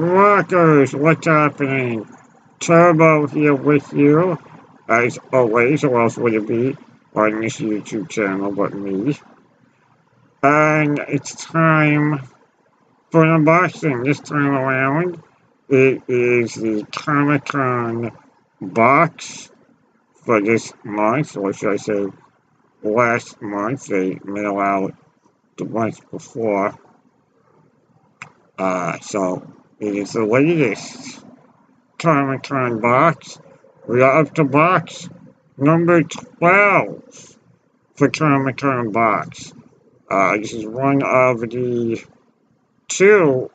Rockers, what's happening? Turbo here with you, as always, or else would it be on this YouTube channel but me. And it's time for an unboxing. This time around, it is the Comic-Con box for this month, or should I say last month. They mail out the month before. So it is the latest Comic-Con box. We are up to box number 12 for Comic-Con box. This is one of the two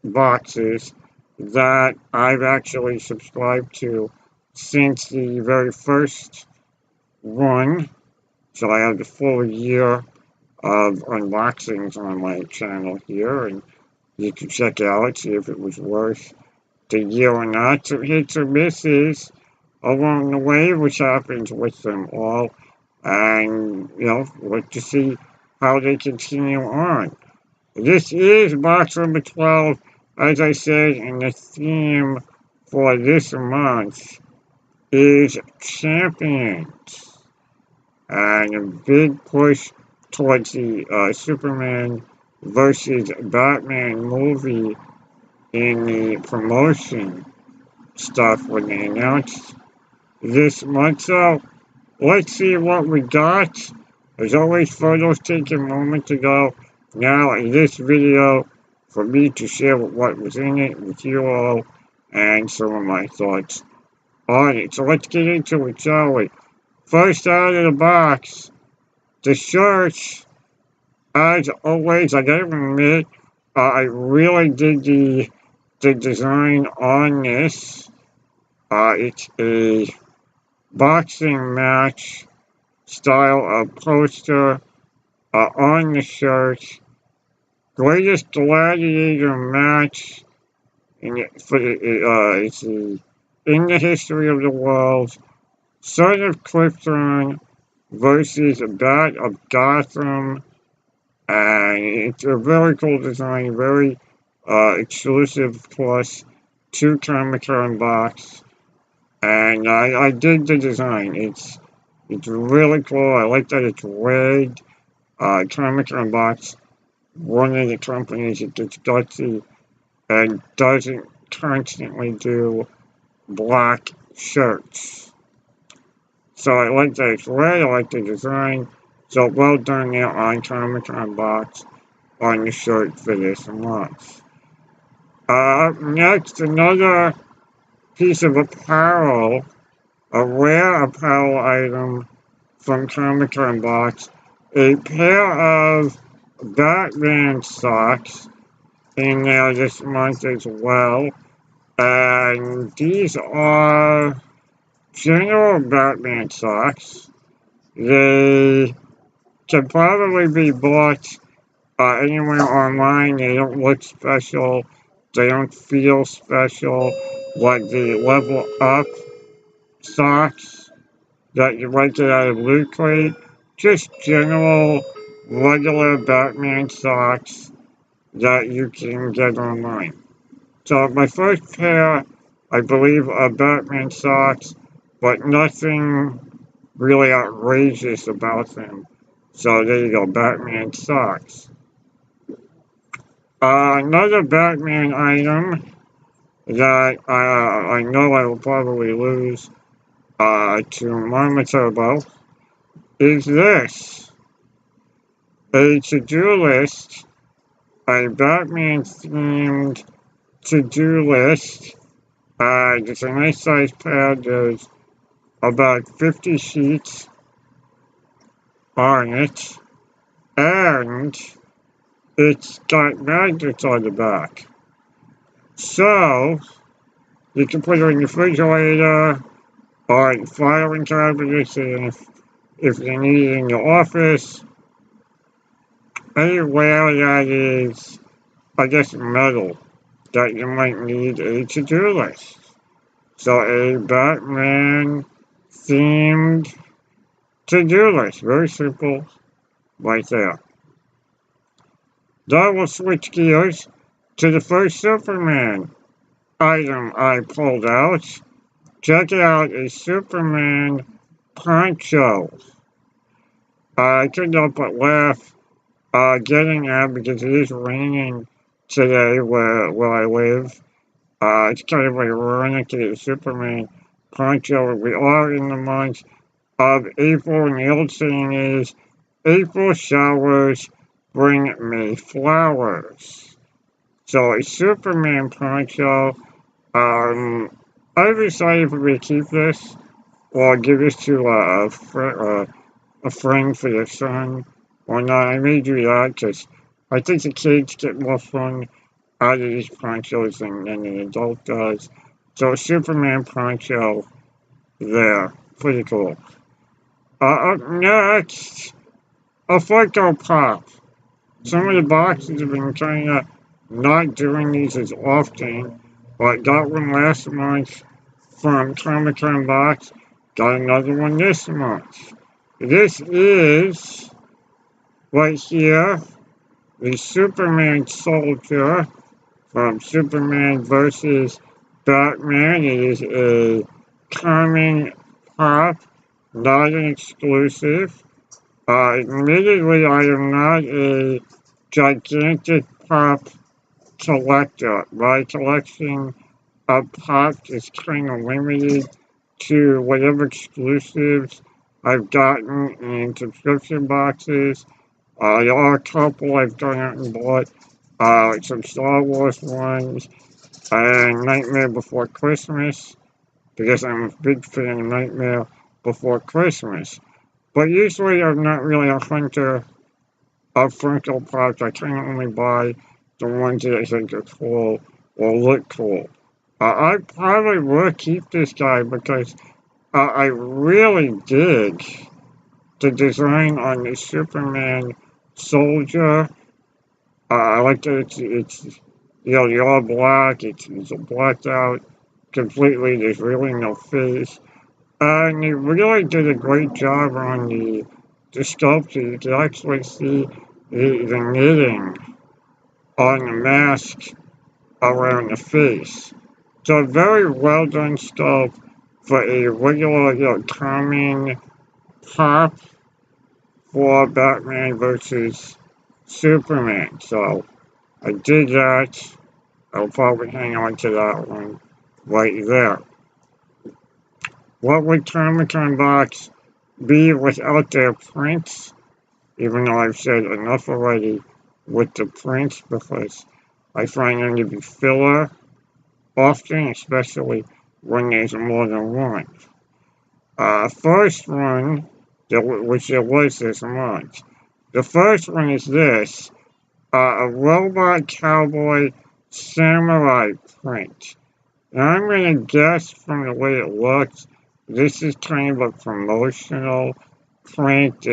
boxes that I've actually subscribed to since the very first one. So I have the full year of unboxings on my channel here, and you can check out, see if it was worth the year or not. Some hits or misses along the way, which happens with them all, and look to see how they continue on. This is box number 12, as I said, and the theme for this month is Champions, and a big push towards the Superman versus Batman movie in the promotion stuff when they announced this month. So let's see what we got. As always, photos taken a moment ago. Now in this video, for me to share what was in it with you all and some of my thoughts on it. So let's get into it, shall we? First out of the box, the shirts. As always, I gotta admit, I really dig the design on this. It's a boxing match style of poster on the shirt. Greatest gladiator match in the history of the world. Son of Krypton versus Bat of Gotham. And it's a very cool design, very exclusive, of course, to Comic-Con box. And I dig the design. It's really cool. I like that it's red. Comic-Con box, one of the companies that gets gutsy and doesn't constantly do black shirts. So I like that it's red. I like the design. So well done there on Comic-Con box on the shirt for this month. Next, another piece of apparel, a rare apparel item from Comic-Con box, a pair of Batman socks in there this month as well. And these are general Batman socks. They can probably be bought anywhere online. They don't look special. They don't feel special like the Level Up socks that you might get out of Loot Crate. Just general, regular Batman socks that you can get online. So my first pair, I believe, are Batman socks, but nothing really outrageous about them. So there you go, Batman socks. Another Batman item that I know I will probably lose to Mama Turbo is this. A to-do list, a Batman-themed to-do list. It's a nice size pad. There's about 50 sheets on it, and it's got magnets on the back. So you can put it in your refrigerator or in filing cabinets, and if you need it in your office, anywhere that is, I guess, metal, that you might need a to-do list. So a Batman themed to-do list, very simple, right there. Now we'll switch gears to the first Superman item I pulled out. Check it out, a Superman poncho. I couldn't help but laugh getting that because it is raining today where I live. It's kind of ironic to get a Superman poncho. We are in the month of April, and the old saying is, April showers bring me flowers. So a Superman poncho, I decided if we keep this, or give this to a friend for your son, or not. I may do that because I think the kids get more fun out of these ponchos than an adult does. So Superman poncho there, pretty cool. Up next, a Funko Pop. Some of the boxes have been kind of not doing these as often, but got one last month from Comic Con Box. Got another one this month. This is right here, the Superman Soldier from Superman versus Batman. It is a common pop, not an exclusive. Admittedly, I am not a gigantic pop collector. My collection of pop is kind of limited to whatever exclusives I've gotten in subscription boxes. There are a couple I've gone out and bought, like some Star Wars ones, and Nightmare Before Christmas, because I'm a big fan of Nightmare Before Christmas. But usually I'm not really a hunter of Funko Pops. I kind of only buy the ones that I think are cool or look cool. I probably will keep this guy because I really dig the design on the Superman Soldier. I like that it's you're all black. It's blacked out completely. There's really no face. And they really did a great job on the sculpture. You can actually see the knitting on the mask around the face. So very well done sculpt for a regular, common pop for Batman versus Superman. So I did that. I'll probably hang on to that one right there. What would Comic Con Box be without their prints? Even though I've said enough already with the prints because I find them to be filler often, especially when there's more than one. First one, which there was this month. The first one is this, a Robot Cowboy Samurai print. Now I'm going to guess from the way it looks, this is kind of a promotional print.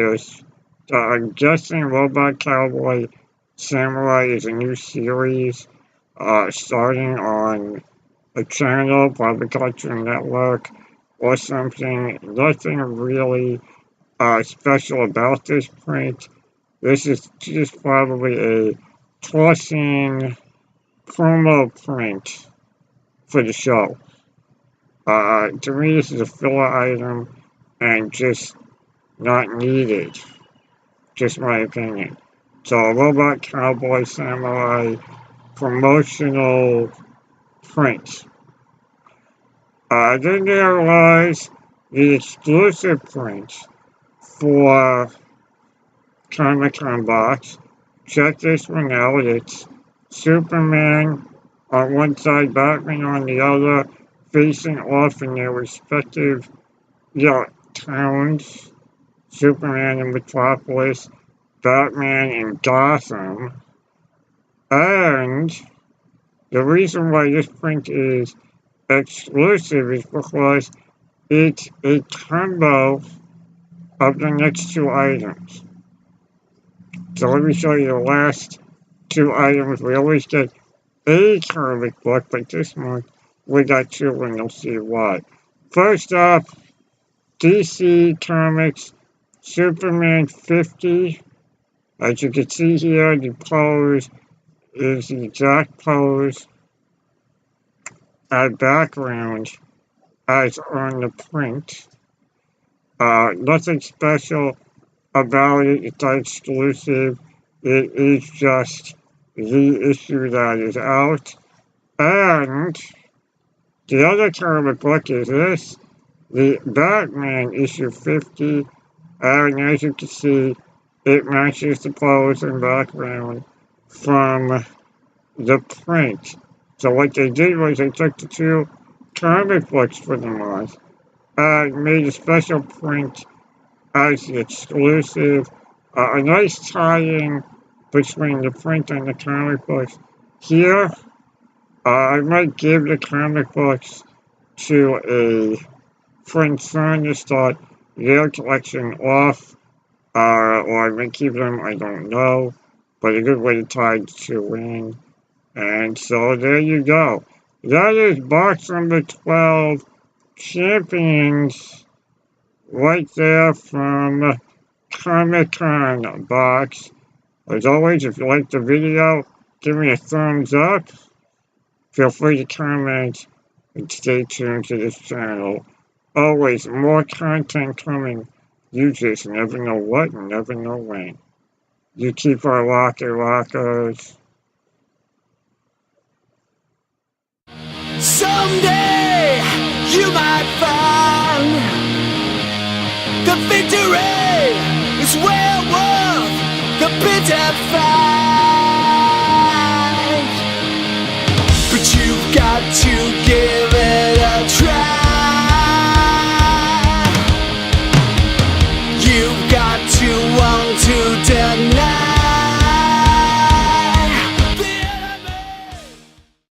I'm guessing Robot Cowboy Samurai is a new series starting on a channel, probably Cartoon Network or something. Nothing really special about this print. This is just probably a tossing promo print for the show. To me, this is a filler item and just not needed. Just my opinion. So, Robot Cowboy Samurai promotional print. Then there was the exclusive print for Comic Con Box. Check this one out. It's Superman on one side, Batman on the other, facing off in their respective towns. Superman in Metropolis, Batman in Gotham. And the reason why this print is exclusive is because it's a combo of the next two items. So let me show you the last two items. We always get a comic book, but this month we got two and you'll see why. First up, DC Comics Superman 50. As you can see here, the pose is the exact pose background as on the print. Nothing special about it. It's not exclusive. It is just the issue that is out. And the other comic book is this, the Batman issue 50. And as you can see, it matches the pose and background from the print. So what they did was they took the two comic books for the month and made a special print as the exclusive. A nice tie-in between the print and the comic books. Here, I might give the comic books to a friend's son to start their collection off, or I may keep them, I don't know, but a good way to tie the two in. And so there you go. That is box number 12, Champions, right there from Comic-Con box. As always, if you like the video, give me a thumbs up. Feel free to comment and stay tuned to this channel. Always more content coming. You just never know what and never know when. You keep our rockers. Someday you might find the victory is well worth the bitter fight. But you've got to give it a try. You've got